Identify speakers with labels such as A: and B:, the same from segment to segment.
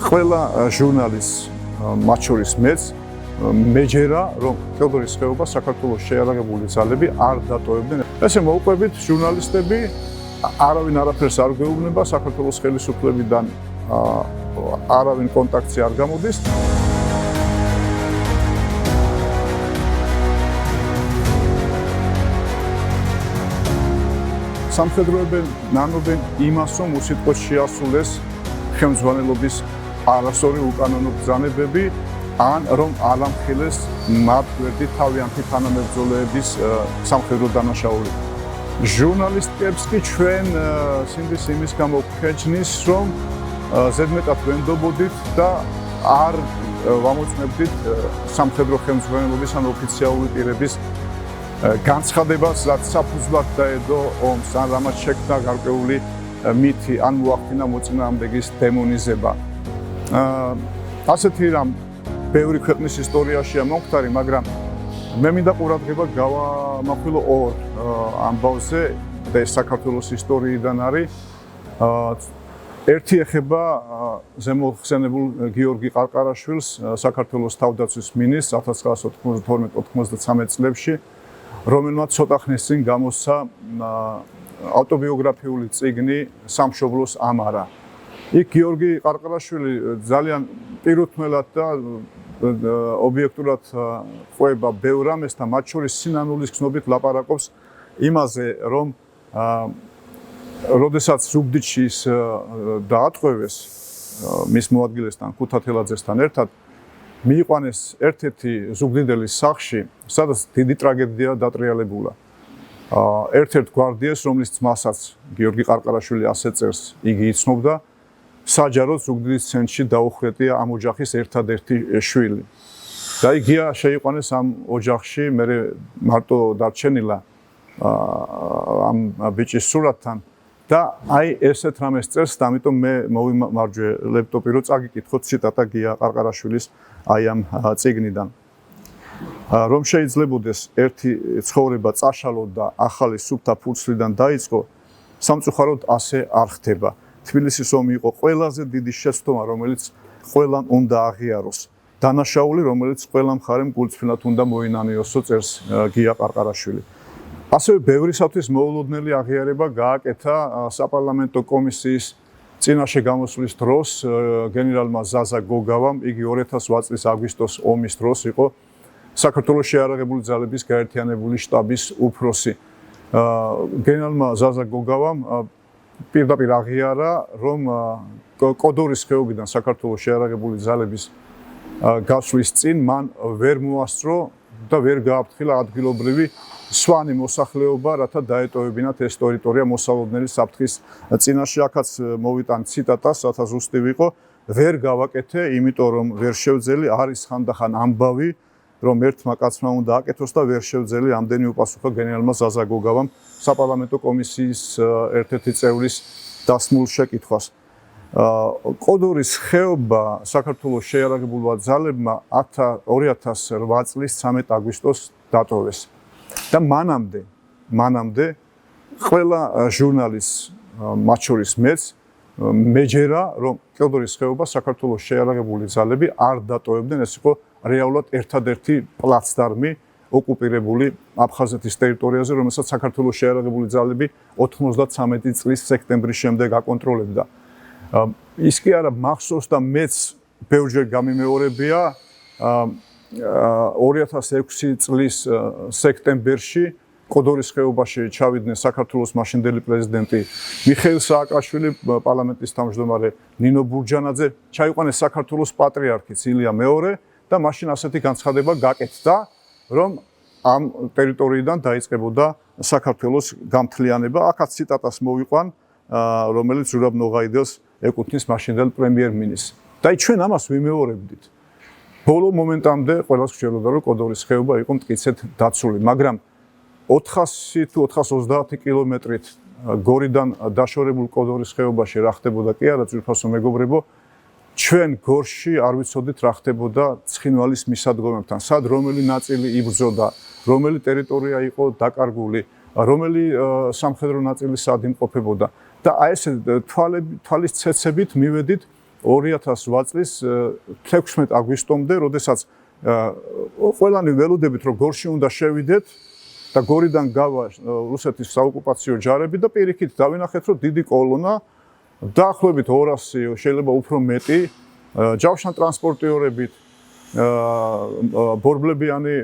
A: ყველა ჟურნალისტს, მათ შორის მეც, მეჯერა, რომ კელდორის ხეობა საქართველოს შეიარაღებული ძალები არ დატოვებდნენ. ესე მოუყვებით ჟურნალისტები არავინ არაფერს არ გვეუბნება, საქართველოს ხელისუფლებიდან არავინ კონტაქტში არ გამოდის. სამხედროები ნანობენ იმას, რომ უსიტყვოდ შეასრულეს ხელმძღვანელობის არასწორი უკანონო ბრძანებები, ან რომ ალამხილეს მათ გვერდით თავიანთი თანამებრძოლეების სამხედრო დანაშაული. ჟურნალისტებს კი ჩვენ სინდის იმის გამო გვქეჯნის, რომ ზედმეტად ვენდობოდით და არ ვამოწმებდით სამხედრო ხელმძღვანელობის ან ოფიციალური პირების განცხადებას, რაც საფუძვლად დაედო ომს, ან რამაც შექმნა გარკვეული მითი, ან მოახდინა მოწინააღმდეგის დემონიზება. ასეთი რამ ბევრი ქვეყნის ისტორიაშია მომხდარი, მაგრამ მე მინდა ყურადღება გავამახვილო ორ ამბავზე და ეს საქართველოს ისტორიიდან არის. ერთი ეხება ზემოხსენებულ გიორგი ყარყარაშვილს, საქართველოს თავდაცვის მინისტრს 1992-93 წლებში, რომელმაც ცოტა ხნის წინ გამოსცა ავტობიოგრაფიული წიგნი სამშობლოს ამარა. იქ გიორგი ყარყარაშვილი ძალიან პირუთმელად და ობიექტურად ყვება ბევრ რამეს და მათ შორის სინანულის გზნობით ლაპარაკობს იმაზე, რომ როდესაც ზუგდიდში დაატყვევეს მის მოადგილესთან ქუთათელაძესთან ერთად, მიიყვანეს ერთ-ერთი ზუგდიდელის სახლში, სადაც დიდი ტრაგედია დატრიალებულა. ერთ-ერთ გვარდიეს, რომლის ძმასაც გიორგი ყარყარაშვილი ასე წერს, იგი იცნობდა, საჯაროდ ზუგდიდის ცენტრში დაუხრეტია ამ ოჯახის ერთადერთი შვილი. და იგია შეიყვანეს ამ ოჯახში, მე მარტო დარჩენილა ამ ბიჭის სურათთან და აი ესეთ რამეს წერს და ამიტომ მე მოვიმარჯვე ლეპტოპი რომ წაგიკითხოთ ციტატა გია ყარყარაშვილის აი ამ წიგნიდან. რომ შეიძლებოდეს ერთი ცხოვრება წაშალო და ახალი სუფთა ფურცლიდან დაიწყო, სამწუხაროდ ასე არ ხდება. თბილისის ომი იყო ყველაზე დიდი შეცდომა, რომელიც ყველამ უნდა აღიაროს. დანაშაული, რომელიც ყველა მხარემ გულწრფელად უნდა მოინანიოსო, წერს გია ყარყარაშვილი. ასევე ბევრისათვის მოულოდნელი აღიარება გააკეთა საპარლამენტო კომისიის წინაშე გამოსვლის დროს გენერალმა ზაზა გოგავამ, იგი 2008 წლის აგვისტოს ომის დროს იყო საქართველოს შეიარაღებული ძალების გაერთიანებული შტაბის უფროსი. გენერალმა ზაზა გოგავამ პირდაპირ აღიარა, რომ კოდორის ხეობიდან საქართველოს შეიარაღებული ძალების გასვლის წინ მან ვერ მოასწრო და ვერ გააფრთხილა ადგილობრივი სვანი მოსახლეობა, რათა დაეტოვებინათ ეს ტერიტორია მოსალოდნელი საფრთხის წინაშე. აქაც მოვიტან ციტატას, რათა ზუსტი ვიყო, ვერ გავაკეთე, იმიტომ რომ ვერ შევძელი, არის ხანდახან ამბავი, რომ ერთმა კაცმა უნდა აკეთოს და ვერ შევძელი, ამდენი უპასუხა გენერალმა ზაზა გოგავამ საპარლამენტო კომისიის ერთ-ერთი წევრის დასმულ შეკითხვას. კოდორის ხეობა საქართველოს შეიარაღებულმა ძალებმა 2008 წლის 13 აგვისტოს დატოვეს. და მანამდე ყველა ჟურნალისტს, მათ შორის მეც, მეჯერა, რომ კელდორის ხეობა საქართველოს შეიარაღებული ძალები არ დატოვებდნენ, ეს იყო რეალურად ერთადერთი პლაცდარმი ოკუპირებული აფხაზეთის ტერიტორიაზე, რომელსაც საქართველოს შეიარაღებული ძალები 93 წლის სექტემბრის შემდეგ აკონტროლებდა. ის კი არა მახსოვს და მეც ბევრჯერ გამიმეორებია 2006 წლის სექტემბერში კოდორის ხეობაში ჩავიდნენ საქართველოს მაშინდელი პრეზიდენტი მიხეილ სააკაშვილი, პარლამენტის თავმჯდომარე ნინო ბურჯანაძე, ჩაიყვანეს საქართველოს პატრიარქიც ილია მეორე და მაშინ ასეთი განცხადება გაკეთდა, რომ ამ ტერიტორიიდან დაიწყებოდა საქართველოს გამთლიანება. აქაც ციტატას მოვიყვან, რომელიც ზურაბ ნოღაიდელს ეკუთვნის მაშინდელ პრემიერ-მინისტრს. და ჩვენ ამას ვიმეორებდით. ბოლო მომენტამდე ყველას გვჭირდება, რომ კოდორის ხეობა იყო მტკიცედ დაცული, მაგრამ 400 თუ 430 კილომეტრით გორიდან დაშორებულ კოდორის ხეობაში რა ხდებოდა კი არა, ძვირფასო მეგობრებო, ჩვენ გორში არ ვიცოდით რა ხდებოდა ცხინვალის მისადგომებთან, სად რომელი ნაწილი იბრძოდა, რომელი ტერიტორია იყო დაკარგული, რომელი სამხედრო ნაწილი სად იმყოფებოდა და აი ეს თვალის ცეცებით მივედით 2008 წლის 16 აგვისტომდე, როდესაც ყველანი ველოდებით, რომ გორში უნდა შევიდეთ და გორიდან გავა რუსეთის საოკუპაციო ჯარები და პირიქით დავინახეთ, რომ დიდი კოლონა დაახლოებით 200, შეიძლება უფრო მეტი ჯავშან ტრანსპორტიორებით, ბორბლებიანი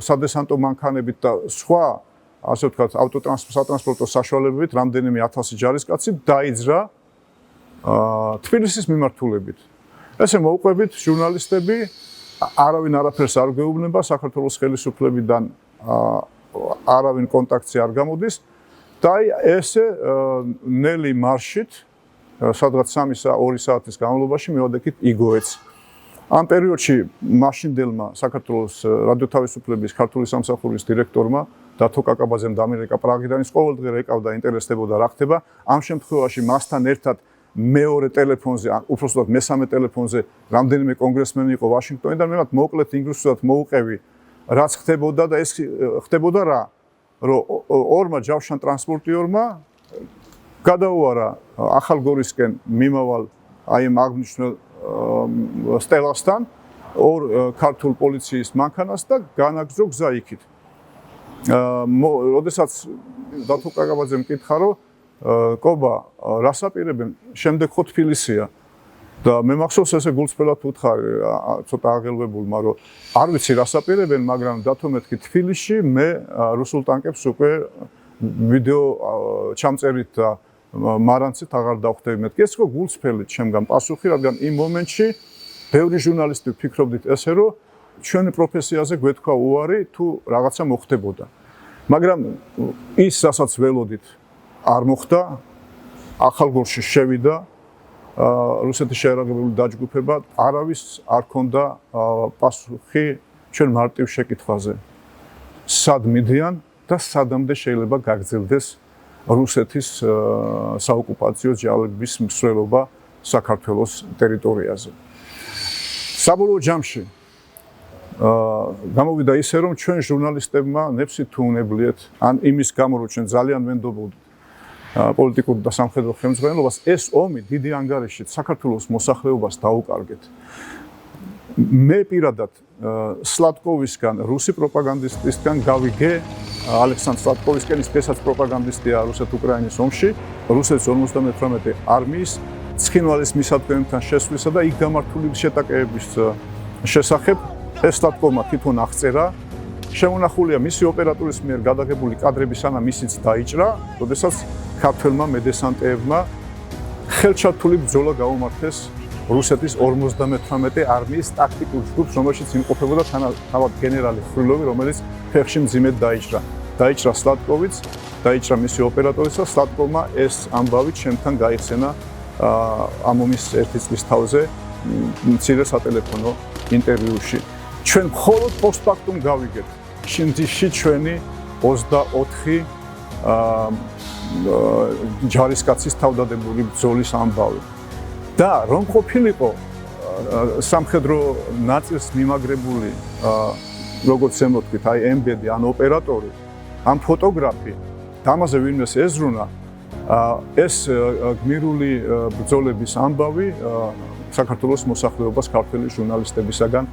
A: სადესანტო მანქანებით და სხვა, ასე ვთქვათ, სატრანსპორტო საშუალებებით რამდენიმე 1000 ჯარისკაცი დაიძრა თბილისის მიმართულებით. ესე მოუყვებით ჟურნალისტები, არავინ არაფერს არ გვეუბნება, საქართველოს ხელისუფლებიდან არავინ კონტაქტზე არ გამოდის და ესე ნელი მარშით, სადღაც 2 საათის განმავლობაში მივადექით იგოეთს. ამ პერიოდში მაშინდელმა საქართველოს რადიოთავისუფლების ქართული სამსახურის დირექტორმა დათო კაკაბაძემ და ამერიკა პრაღიდან ის ყოველდღე რეკავდა, ინტერესდებოდა რა ხდება. ამ შემთხვევაში მასთან ერთად მეორე ტელეფონზე, უпростоად მესამე ტელეფონზე რამდენიმე კონგრესმენი იყო ვაშინგტონიდან, მე მათ მოკლედ ინგლისურად მოუყევი, რაც ხდებოდა და ეს ხდებოდა რა, რომ ორმა ჯავშან ტრანსპორტიორმა გადაუარა ახალგორისკენ მიმავალ აი ამ აღნიშნულ სტელასთან ორ ქართულ პოლიციის მანქანას და განაგზო გზა იქით. როდესაც დათო კაკაბაძემ მკითხა, რომ კობა, რას აპირებენ? შემდეგ ხო თბილისია. და მე მახსოვს ესე გულწრფელად ვუთხარი, ცოტა აღელვებულმა, რომ არ ვიცი რას აპირებენ, მაგრამ დათო მეთქი თბილისში მე რუსულ ტანკებს უკვე ვიდეო ჩამწერით და მარანცით აღარ დავხვდები. მეთქი ეს ხო გულწრფელით შემგან პასუხი, რადგან იმ მომენტში ბევრი ჟურნალისტი ფიქრობდით ესე, რომ ჩვენი პროფესიაზე გვეთქვა უარი თუ რაღაცა მოხდებოდა. მაგრამ ის რასაც ველოდით არ მოხდა, ახალგორში შევიდა რუსეთის შეერაგებული დაჯგუფება, არავის არ ქონდა პასუხი ჩვენ მარტივ შეკითხვაზე. სად მიდიან და სადამდე შეიძლება გაგრძელდეს რუსეთის საოკუპაციო ჯარების მსვლელობა საქართველოს ტერიტორიაზე. საბოლოო ჯამში გამოვიდა ისე, რომ ჩვენ ჟურნალისტებმა ნეფსით თუ უნებლიეთ, ან იმის გამო, რომ ჩვენ ძალიან ვენდობოდით პოლიტიკურ და სამხედრო ხელმძღვანელობას, ეს ომი დიდი ანგარიშით საქართველოს მოსახლეობას დაუკარგეთ. მე პირადად სლატკოვისგან, რუსი პროპაგანდისტისგან გავიგე ალექსანდრ სლატკოვისკენ, ის დღესაც პროპაგანდისტია რუსეთ-უკრაინის ომში, რუსეთის 58 არმიის ცხინვალის მისადგომებთან შესვლისა და იქ გამართული შეტაკებების შესახებ ეს სლატკოვმა თვითონ აღწერა. შემონახულია მისი ოპერატორის მიერ გადაღებული კადრები, სანამ ისიც დაიჭრა, როდესაც ქართველმა მედესანტეებმა ხელჩართული ბრძოლა გაუმართეს რუსეთის 58 არმიის ტაქტიკულ ჯგუფს, რომელშიც იმყოფებოდა თავად გენერალი ხრილოვი, რომელიც ფეხში მძიმედ დაიჭრა. დაიჭრა სლატკოვიც, დაიჭრა მისი ოპერატორიც და სლატკოვმა ეს ამბავი ჩემთან გაიხსენა ამ ომის ერთი წლის თავზე მცირე სატელეფონო ინტერვიუში. ჩვენ მხოლოდ პოსტფაქტუმ გავიგეთ შინძიში ჩვენი 24 ჯარისკაცის თავდადებული ბრძოლის ამბავი. და რომ ყოფილიყო სამხედრო ნაწილს მიმაგრებული, როგორც ემოთქვით, აი ემბედი ან ოპერატორი, ან ფოტოგრაფი, ამაზე ვინმეს ეზრუნა, ეს გმირული ბრძოლების ამბავი საქართველოს მოსახლეობას ქართველი ჟურნალისტებისაგან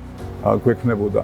A: გვექნებოდა.